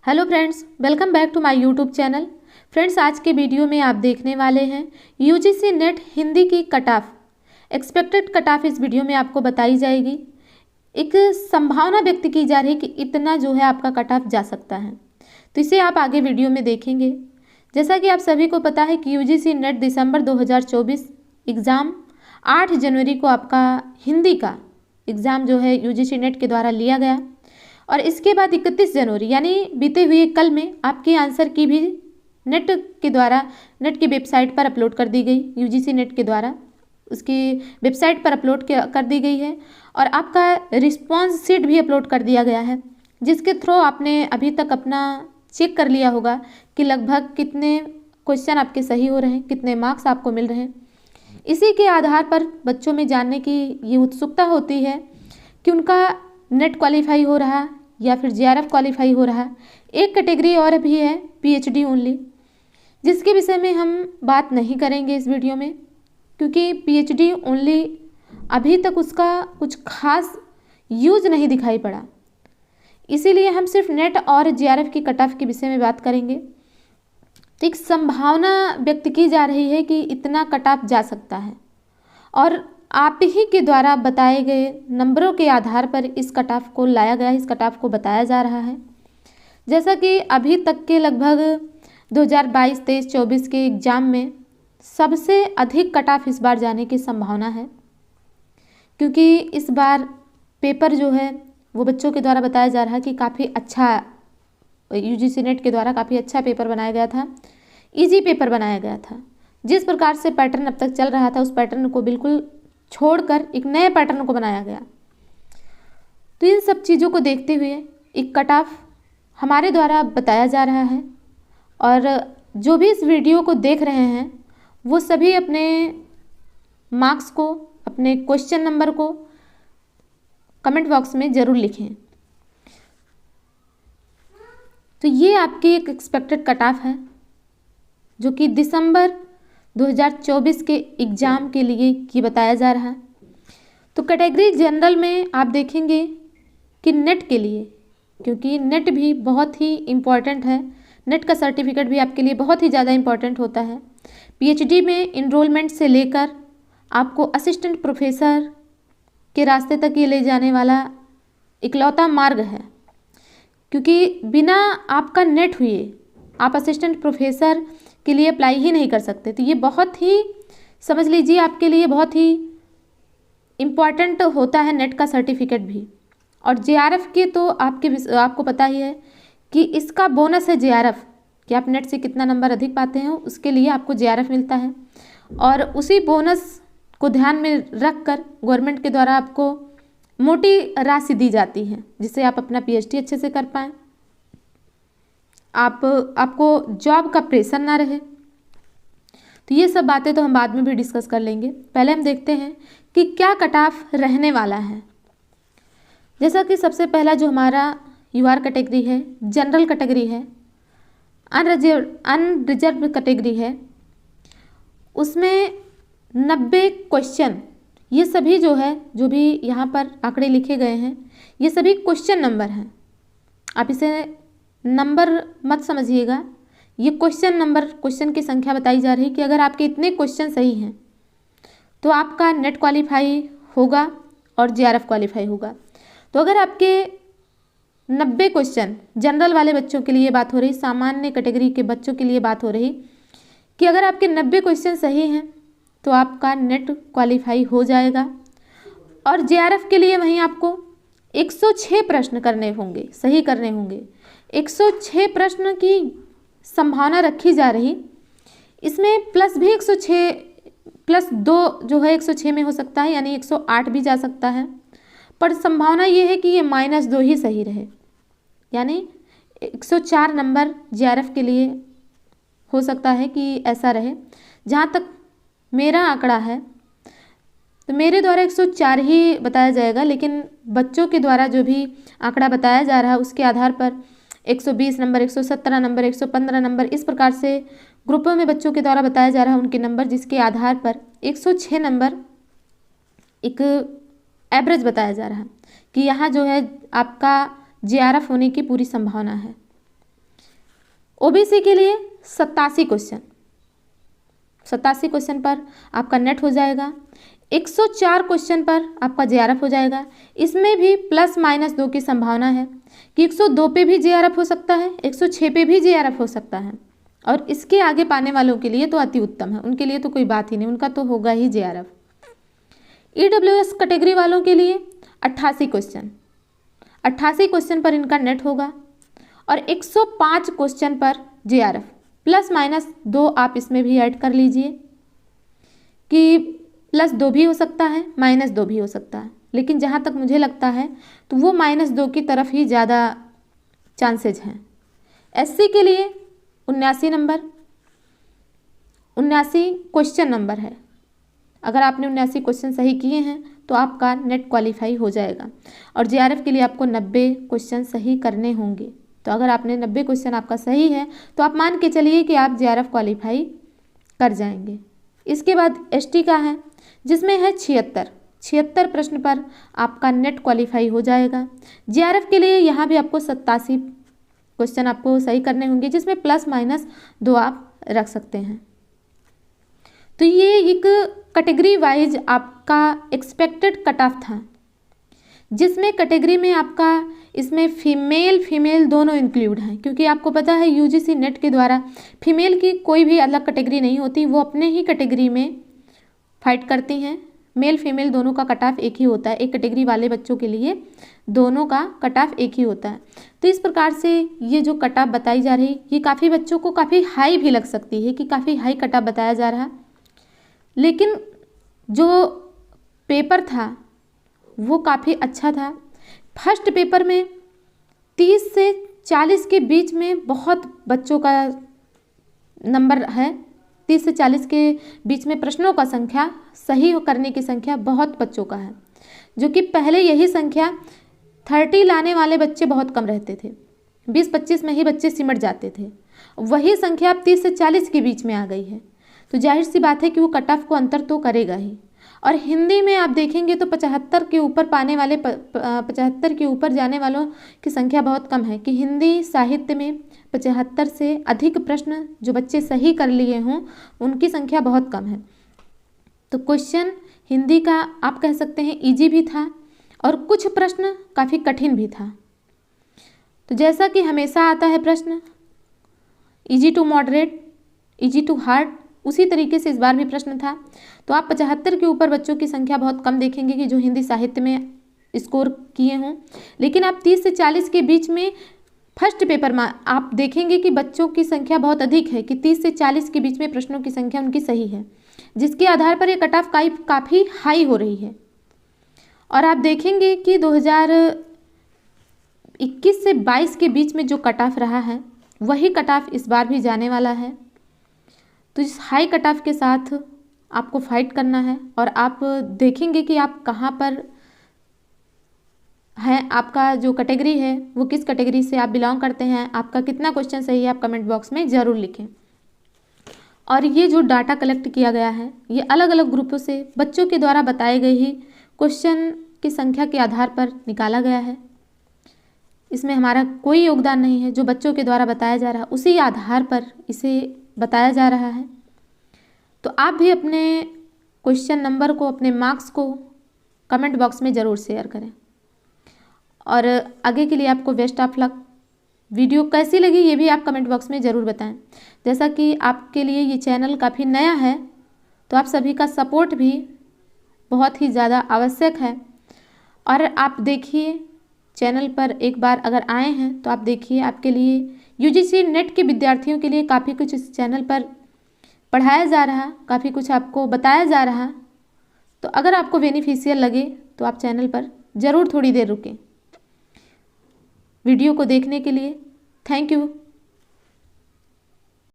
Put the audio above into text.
Hello friends, welcome back to my YouTube channel. Friends, आज के video में आप देखने वाले हैं यूजीसी नेट हिंदी की cut off, expected cut off इस वीडियो में आपको बताई जाएगी। एक संभावना व्यक्त की जा रही है कि इतना जो है आपका कट ऑफ जा सकता है, तो इसे आप आगे वीडियो में देखेंगे। जैसा कि आप सभी को पता है कि यूजीसी नेट दिसंबर 2024 एग्ज़ाम 8 जनवरी को आपका हिंदी का एग्ज़ाम जो है यूजीसी नेट के द्वारा लिया गया और इसके बाद 31 जनवरी यानी बीते हुए कल में आपके आंसर की भी नेट के द्वारा नेट की वेबसाइट पर अपलोड कर दी गई। यूजीसी नेट के द्वारा उसकी वेबसाइट पर अपलोड कर दी गई है और आपका रिस्पॉन्स शीट भी अपलोड कर दिया गया है, जिसके थ्रू आपने अभी तक अपना चेक कर लिया होगा कि लगभग कितने क्वेश्चन आपके सही हो रहे हैं, कितने मार्क्स आपको मिल रहे हैं। इसी के आधार पर बच्चों में जानने की ये उत्सुकता होती है कि उनका नेट क्वालिफाई हो रहा या फिर जेआरएफ क्वालिफाई हो रहा। एक कैटेगरी और भी है पीएचडी ओनली, जिसके विषय में हम बात नहीं करेंगे इस वीडियो में, क्योंकि पीएचडी ओनली अभी तक उसका कुछ खास यूज नहीं दिखाई पड़ा। इसीलिए हम सिर्फ नेट और जेआरएफ की कट ऑफ के विषय में बात करेंगे। तो एक संभावना व्यक्त की जा रही है कि इतना कट ऑफ जा सकता है और आप ही के द्वारा बताए गए नंबरों के आधार पर इस कट ऑफ को लाया गया है, इस कट ऑफ को बताया जा रहा है। जैसा कि अभी तक के लगभग 2022, 23, 24 के एग्ज़ाम में सबसे अधिक कट ऑफ इस बार जाने की संभावना है, क्योंकि इस बार पेपर जो है वो बच्चों के द्वारा बताया जा रहा है कि काफ़ी अच्छा यूजीसी नेट के द्वारा काफ़ी अच्छा पेपर बनाया गया था, ईजी पेपर बनाया गया था। जिस प्रकार से पैटर्न अब तक चल रहा था उस पैटर्न को बिल्कुल छोड़कर एक नए पैटर्न को बनाया गया। तो इन सब चीज़ों को देखते हुए एक कट ऑफ हमारे द्वारा बताया जा रहा है और जो भी इस वीडियो को देख रहे हैं वो सभी अपने मार्क्स को, अपने क्वेश्चन नंबर को कमेंट बॉक्स में ज़रूर लिखें। तो ये आपकी एक एक्सपेक्टेड कट ऑफ है जो कि दिसंबर 2024 के एग्ज़ाम के लिए की बताया जा रहा है। तो कैटेगरी जनरल में आप देखेंगे कि नेट के लिए, क्योंकि नेट भी बहुत ही इम्पॉर्टेंट है, नेट का सर्टिफिकेट भी आपके लिए बहुत ही ज़्यादा इम्पॉर्टेंट होता है। पीएचडी में इनरोलमेंट से लेकर आपको असिस्टेंट प्रोफेसर के रास्ते तक ये ले जाने वाला इकलौता मार्ग है, क्योंकि बिना आपका नेट हुए आप असिस्टेंट प्रोफेसर के लिए अप्लाई ही नहीं कर सकते। तो ये बहुत ही, समझ लीजिए, आपके लिए बहुत ही इम्पॉर्टेंट होता है नेट का सर्टिफिकेट भी। और जेआरएफ के तो आपको पता ही है कि इसका बोनस है जेआरएफ, कि आप नेट से कितना नंबर अधिक पाते हैं उसके लिए आपको जेआरएफ मिलता है और उसी बोनस को ध्यान में रख कर गवर्नमेंट के द्वारा आपको मोटी राशि दी जाती है, जिससे आप अपना पीएचडी अच्छे से कर पाएँ, आपको जॉब का प्रेशर ना रहे। तो ये सब बातें तो हम बाद में भी डिस्कस कर लेंगे। पहले हम देखते हैं कि क्या कट ऑफ रहने वाला है। जैसा कि सबसे पहला जो हमारा यूआर कैटेगरी है, जनरल कैटेगरी है, अनरिजर्व कैटेगरी है, उसमें 90 क्वेश्चन, ये सभी जो है, जो भी यहाँ पर आंकड़े लिखे गए हैं, ये सभी क्वेश्चन नंबर हैं। आप इसे नंबर मत समझिएगा, ये क्वेश्चन नंबर, क्वेश्चन की संख्या बताई जा रही है कि अगर आपके इतने क्वेश्चन सही हैं तो आपका नेट क्वालिफाई होगा और जेआरएफ क्वालिफाई होगा। तो अगर आपके 90 क्वेश्चन, जनरल वाले बच्चों के लिए बात हो रही, सामान्य कैटेगरी के बच्चों के लिए बात हो रही, कि अगर आपके 90 क्वेश्चन सही हैं तो आपका नेट क्वालिफाई हो जाएगा। और जेआरएफ के लिए वहीं आपको 106 प्रश्न करने होंगे, सही करने होंगे। 106 प्रश्न की संभावना रखी जा रही, इसमें प्लस भी 106 प्लस 2 जो है 106 में हो सकता है, यानी 108 भी जा सकता है, पर संभावना ये है कि ये -2 ही सही रहे, यानी 104 नंबर जेआरएफ के लिए हो सकता है कि ऐसा रहे। जहाँ तक मेरा आंकड़ा है तो मेरे द्वारा 104 ही बताया जाएगा, लेकिन बच्चों के द्वारा जो भी आंकड़ा बताया जा रहा है उसके आधार पर 120 नंबर, 117 नंबर, 115 नंबर, इस प्रकार से ग्रुपों में बच्चों के द्वारा बताया जा रहा है उनके नंबर, जिसके आधार पर 106 नंबर एक एवरेज बताया जा रहा है कि यहाँ जो है आपका जेआरएफ होने की पूरी संभावना है। ओबीसी के लिए 87 क्वेश्चन, 87 क्वेश्चन पर आपका नेट हो जाएगा। 104 क्वेश्चन पर आपका जेआरएफ हो जाएगा। इसमें भी +- 2 की संभावना है कि 102 पे भी जेआरएफ हो सकता है, 106 पे भी जेआरएफ हो सकता है, और इसके आगे पाने वालों के लिए तो अति उत्तम है, उनके लिए तो कोई बात ही नहीं, उनका तो होगा ही जेआरएफ। ईडब्ल्यूएस कैटेगरी वालों के लिए 88 क्वेश्चन, 88 क्वेश्चन पर इनका नेट होगा, और 105 क्वेश्चन पर जेआरएफ, +- 2 आप इसमें भी ऐड कर लीजिए कि +2 भी हो सकता है, -2 भी हो सकता है, लेकिन जहाँ तक मुझे लगता है तो वो -2 की तरफ ही ज़्यादा चांसेज हैं। एससी के लिए 79 नंबर, 79 क्वेश्चन नंबर है। अगर आपने 79 क्वेश्चन सही किए हैं तो आपका नेट क्वालिफाई हो जाएगा, और जेआरएफ के लिए आपको 90 क्वेश्चन सही करने होंगे। तो अगर आपने 90 क्वेश्चन आपका सही है तो आप मान के चलिए कि आप जेआरएफ क्वालिफाई कर जाएंगे। इसके बाद एसटी का है, जिसमें है 76 प्रश्न पर आपका नेट क्वालिफाई हो जाएगा। जेआरएफ के लिए यहाँ भी आपको 87 क्वेश्चन आपको सही करने होंगे, जिसमें +- 2 आप रख सकते हैं। तो ये एक कैटेगरी वाइज आपका एक्सपेक्टेड कट ऑफ था, जिसमें कैटेगरी में आपका इसमें फीमेल दोनों इंक्लूड हैं, क्योंकि आपको पता है यूजीसी नेट के द्वारा फीमेल की कोई भी अलग कैटेगरी नहीं होती, वो अपने ही कैटेगरी में फाइट करती हैं। मेल फीमेल दोनों का कट ऑफ एक ही होता है, एक कैटेगरी वाले बच्चों के लिए दोनों का कट ऑफ एक ही होता है। तो इस प्रकार से ये जो कट ऑफ बताई जा रही, ये काफ़ी बच्चों को काफ़ी हाई भी लग सकती है कि काफ़ी हाई कट ऑफ बताया जा रहा, लेकिन जो पेपर था वो काफ़ी अच्छा था। फर्स्ट पेपर में 30 से 40 के बीच में बहुत बच्चों का नंबर है, 30 से 40 के बीच में प्रश्नों का संख्या, सही करने की संख्या बहुत बच्चों का है, जो कि पहले यही संख्या 30 लाने वाले बच्चे बहुत कम रहते थे, 20-25 में ही बच्चे सिमट जाते थे। वही संख्या अब 30 से 40 के बीच में आ गई है, तो जाहिर सी बात है कि वो कट ऑफ को अंतर तो करेगा ही। और हिंदी में आप देखेंगे तो 75 के ऊपर पाने वाले 75 के ऊपर जाने वालों की संख्या बहुत कम है, कि हिंदी साहित्य में 75 से अधिक प्रश्न जो बच्चे सही कर लिए हों उनकी संख्या बहुत कम है। तो क्वेश्चन हिंदी का आप कह सकते हैं इजी भी था, और कुछ प्रश्न काफ़ी कठिन भी था। तो जैसा कि हमेशा आता है प्रश्न easy to moderate, easy to hard, उसी तरीके से इस बार भी प्रश्न था। तो आप 75 के ऊपर बच्चों की संख्या बहुत कम देखेंगे कि जो हिंदी साहित्य में स्कोर किए हों, लेकिन आप 30 से 40 के बीच में फर्स्ट पेपर में आप देखेंगे कि बच्चों की संख्या बहुत अधिक है, कि 30 से 40 के बीच में प्रश्नों की संख्या उनकी सही है, जिसके आधार पर ये कट ऑफ काफ़ी हाई हो रही है। और आप देखेंगे कि 2021 से 22 के बीच में जो कट ऑफ रहा है वही कट ऑफ इस बार भी जाने वाला है। तो इस हाई कट ऑफ के साथ आपको फाइट करना है, और आप देखेंगे कि आप कहाँ पर हैं, आपका जो कैटेगरी है वो किस कैटेगरी से आप बिलोंग करते हैं, आपका कितना क्वेश्चन सही है, आप कमेंट बॉक्स में ज़रूर लिखें। और ये जो डाटा कलेक्ट किया गया है ये अलग अलग ग्रुपों से बच्चों के द्वारा बताए गए ही क्वेश्चन की संख्या के आधार पर निकाला गया है। इसमें हमारा कोई योगदान नहीं है, जो बच्चों के द्वारा बताया जा रहा है उसी आधार पर इसे बताया जा रहा है। तो आप भी अपने क्वेश्चन नंबर को, अपने मार्क्स को कमेंट बॉक्स में ज़रूर शेयर करें, और आगे के लिए आपको बेस्ट ऑफ लक। वीडियो कैसी लगी ये भी आप कमेंट बॉक्स में ज़रूर बताएं। जैसा कि आपके लिए ये चैनल काफ़ी नया है तो आप सभी का सपोर्ट भी बहुत ही ज़्यादा आवश्यक है। और आप देखिए चैनल पर एक बार अगर आए हैं तो आप देखिए, आपके लिए यूजीसी नेट के विद्यार्थियों के लिए काफ़ी कुछ इस चैनल पर पढ़ाया जा रहा, काफ़ी कुछ आपको बताया जा रहा। तो अगर आपको बेनिफिशियल लगे तो आप चैनल पर ज़रूर थोड़ी देर रुकें। वीडियो को देखने के लिए थैंक यू।